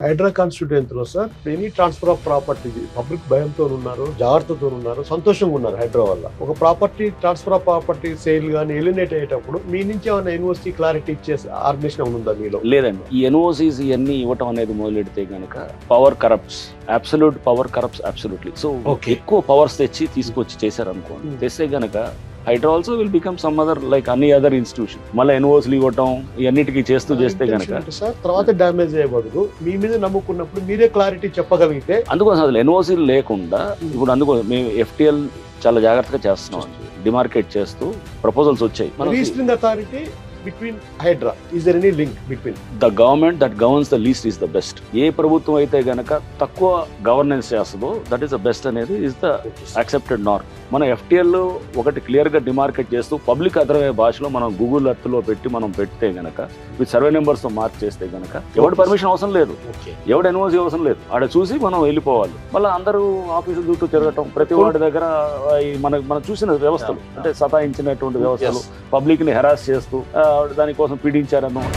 Hydraa constituent లో sir any transfer of property public భయంతో ఉన్నారు, జాగ్రత్తతో ఉన్నారు, సంతోషంగా ఉన్నారు. హైడ్రా వల్ల ఒక property transfer of property sale గానీ ఎలిమినేట్ అయ్యేటప్పుడు మీ నుంచి ఏమైనా యూనివర్సిటీ క్లారిటీ ఇచ్చే ఆర్గనైజేషన్ ఉందా మీలో? లేదండి. ఈ ఎన్ఓసీస్ ఇవన్నీ ఇవ్వటం అనేది మొదలెడితే గనక power corrupts, absolute power corrupts absolutely. So ఎక్కువ పవర్స్ తెచ్చి తీసుకొచ్చి చేశారు అనుకోండి, తెస్తే గనక HYDRAA also will become some other like అన్ని అదర్ ఇన్స్టిట్యూషన్. మళ్ళీ ఎన్ఓసీలు ఇవ్వటం ఇవన్నిటికీ చేస్తే గనక సార్ తర్వాత డ్యామేజ్ అయ్యబడదు. మీ మీద నమ్ముకున్నప్పుడు మీరే క్లారిటీ చెప్పగలిగితే అందుకోసం అసలు ఎన్ఓసీలు లేకుండా ఇప్పుడు అందుకోసం మేము ఎఫ్టిఎల్ చాలా జాగ్రత్తగా చేస్తున్నాం. డిమార్కెట్ చేస్తూ ప్రపోజల్స్ వచ్చాయి. Registering authority between Hydra, is there any link between the government that governs the least is the best? ఏ ప్రభుత్వం అయితే గనక తక్కువ గవర్నెన్స్ చేస్తుందో దట్ ఈస్ ద బెస్ట్ అనేది ఇస్ ద యాక్సెప్టెడ్ నార్మ్. మన ఎఫ్టిఎల్ ఒకటి క్లియర్ గా డిమార్కెట్ చేస్తూ పబ్లిక్ అర్థమయ్యే భాషలో మనం గూగుల్ ఎర్త్ లో పెట్టి మనం పెడితే గనక విత్ సర్వే నెంబర్స్ తో మార్క్ చేస్తే గనక ఎవరి పర్మిషన్ అవసరం లేదు, ఎవడు ఎన్ఓసీ అవసరం లేదు. ఆడ చూసి మనం వెళ్ళిపోవాలి. మళ్ళీ అందరూ ఆఫీసులు చుట్టూ తిరగటం, ప్రతి వాడి దగ్గర మనం చూసిన వ్యవస్థలు అంటే సతాయించినటువంటి వ్యవస్థలు, పబ్లిక్ ని హెరాస్ చేస్తూ దానికోసం పీడించారన్నమాట.